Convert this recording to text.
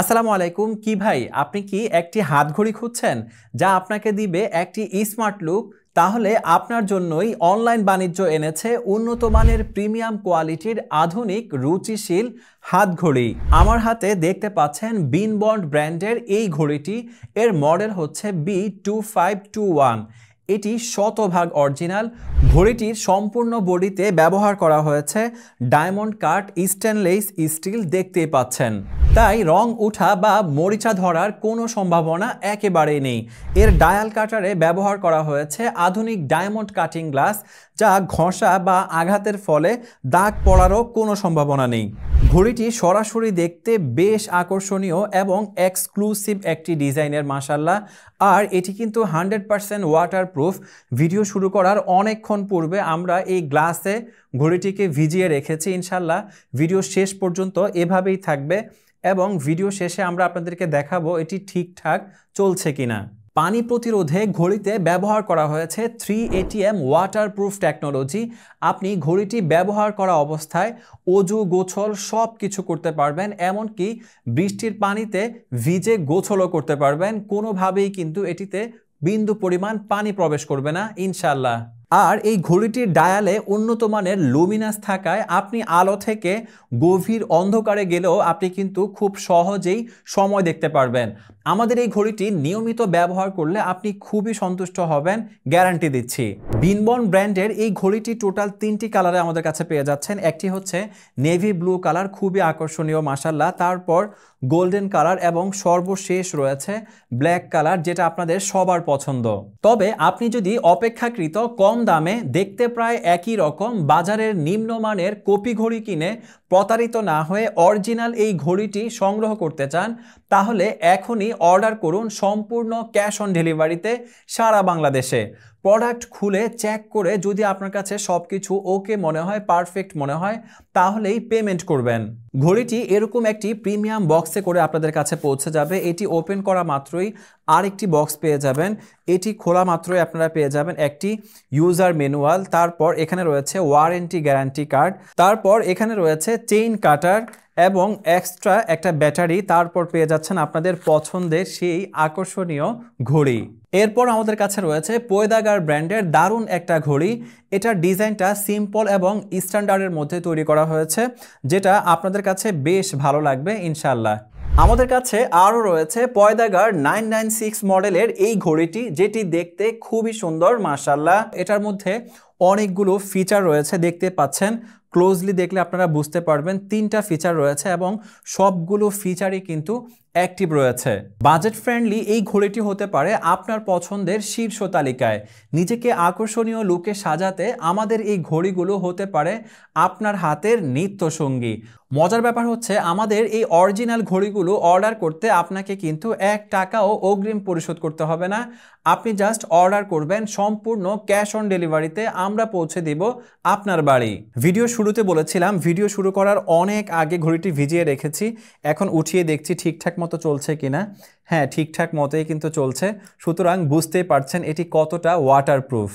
আসসালামু আলাইকুম। কি ভাই, আপনি কি একটি হাত ঘড়ি খুঁজছেন যা আপনাকে দিবে একটি স্মার্ট লুক? তাহলে আপনার জন্যই অনলাইন বাণিজ্য এনেছে উন্নত মানের প্রিমিয়াম কোয়ালিটির আধুনিক রুচিশীল হাত ঘড়ি। আমার হাতে দেখতে পাচ্ছেন বিনবন্ড ব্র্যান্ডের এই ঘড়িটি। এর মডেল হচ্ছে B2521। এটি শতভাগ অরিজিনাল। ঘড়িটির সম্পূর্ণ বডিতে ব্যবহার করা হয়েছে ডায়মন্ড কাট স্টেনলেস স্টিল, দেখতেই পাচ্ছেন। তাই রং উঠা বা মরিচা ধরার কোনো সম্ভাবনা একেবারেই নেই। এর ডায়াল কাটারে ব্যবহার করা হয়েছে আধুনিক ডায়মন্ড কাটিং গ্লাস, যা ঘষা বা আঘাতের ফলে দাগ পড়ারও কোনো সম্ভাবনা নেই। ঘড়িটি সরাসরি দেখতে বেশ আকর্ষণীয় এবং এক্সক্লুসিভ একটি ডিজাইনের, মাশাআল্লাহ। আর এটি কিন্তু 100% ওয়াটারপ্রুফ। ভিডিও শুরু করার অনেকক্ষণ পূর্বে আমরা এই গ্লাসে ঘড়িটিকে ভিজিয়ে রেখেছি। ইনশাল্লাহ ভিডিও শেষ পর্যন্ত এভাবেই থাকবে এবং ভিডিও শেষে আমরা আপনাদেরকে দেখাবো এটি ঠিকঠাক চলছে কিনা। পানি প্রতিরোধে ঘড়িতে ব্যবহার করা হয়েছে 3ATM ওয়াটারপ্রুফ টেকনোলজি। আপনি ঘড়িটি ব্যবহার করা অবস্থায় অজু, গোছল সব কিছু করতে পারবেন, এমনকি বৃষ্টির পানিতে ভিজে গোছলও করতে পারবেন। কোনোভাবেই কিন্তু এটিতে বিন্দু পরিমাণ পানি প্রবেশ করবে না ইনশাল্লাহ। আর এই ঘড়িটির ডায়ালে উন্নত মানের লুমিনাস থাকায় আপনি আলো থেকে গভীর অন্ধকারে গেলেও আপনি কিন্তু খুব সহজেই সময় দেখতে পারবেন। আমাদের এই ঘড়িটি নিয়মিত ব্যবহার করলে আপনি খুবই সন্তুষ্ট হবেন, গ্যারান্টি দিচ্ছি। বিনবন্ড ব্র্যান্ডের এই ঘড়িটি টোটাল 3টি কালারে আমাদের কাছে পেয়ে যাচ্ছেন। একটি হচ্ছে নেভি ব্লু কালার, খুবই আকর্ষণীয় মাশাআল্লাহ। তারপর গোল্ডেন কালার এবং সর্বশেষ রয়েছে ব্ল্যাক কালার, যেটা আপনাদের সবার পছন্দ। তবে আপনি যদি অপেক্ষাকৃত কম দামে, দেখতে প্রায় একই রকম বাজারের নিম্নমানের কপি ঘড়ি কিনে প্রতারিত না হয়ে অরিজিনাল এই ঘড়িটি সংগ্রহ করতে চান, তাহলে এখনই অর্ডার করুন সম্পূর্ণ ক্যাশ অন ডেলিভারিতে সারা বাংলাদেশে। প্রোডাক্ট খুলে চেক করে যদি আপনার কাছে সব কিছু ওকে মনে হয়, পারফেক্ট মনে হয়, তাহলেই পেমেন্ট করবেন। ঘড়িটি এরকম একটি প্রিমিয়াম বক্সে করে আপনাদের কাছে পৌঁছে যাবে। এটি ওপেন করা মাত্রই আরেকটি বক্স পেয়ে যাবেন। এটি খোলা মাত্রই আপনারা পেয়ে যাবেন একটি ইউজার ম্যানুয়াল। তারপর এখানে রয়েছে ওয়ারেন্টি গ্যারান্টি কার্ড। তারপর এখানে রয়েছে চেইন কাটার এবং এক্সট্রা একটা ব্যাটারি। তারপর পেয়ে যাচ্ছেন আপনাদের পছন্দের সেই আকর্ষণীয় ঘড়ি। এরপর আমাদের কাছে রয়েছে পোয়েদাগার ব্র্যান্ডের দারুণ একটা ঘড়ি। এটার ডিজাইনটা সিম্পল এবং স্ট্যান্ডার্ডের মধ্যে তৈরি করা হয়েছে, যেটা আপনাদের কাছে বেশ ভালো লাগবে ইনশাল্লাহ। আমাদের কাছে আরও রয়েছে পোয়েদাগার 996 মডেলের এই ঘড়িটি, যেটি দেখতে খুবই সুন্দর মাশাআল্লাহ। এটার মধ্যে অনেকগুলো ফিচার রয়েছে, দেখতে পাচ্ছেন। ক্লোজলি দেখলে আপনারা বুঝতে পারবেন 3টা ফিচার রয়েছে এবং সবগুলো ফিচারই কিন্তু অ্যাক্টিভ রয়েছে। বাজেট ফ্রেন্ডলি এই ঘড়িটি হতে পারে আপনার পছন্দের শীর্ষ তালিকায়। নিজেকে আকর্ষণীয় লুকে সাজাতে আমাদের এই ঘড়িগুলো হতে পারে আপনার হাতের নিত্য সঙ্গী। মজার ব্যাপার হচ্ছে, আমাদের এই অরিজিনাল ঘড়িগুলো অর্ডার করতে আপনাকে কিন্তু 1 টাকাও অগ্রিম পরিশোধ করতে হবে না। আপনি জাস্ট অর্ডার করবেন সম্পূর্ণ ক্যাশ অন ডেলিভারিতে, আমরা পৌঁছে দিব আপনার বাড়ি। ভিডিও শুরুতে বলেছিলাম ভিডিও শুরু করার অনেক আগে ঘড়িটি ভিজিয়ে রেখেছি, এখন উঠিয়ে দেখছি ঠিকঠাক মতো চলছে কিনা। হ্যাঁ, ঠিকঠাক মতোই কিন্তু চলছে, সুতরাং বুঝতেই পারছেন এটি কতটা ওয়াটারপ্রুফ।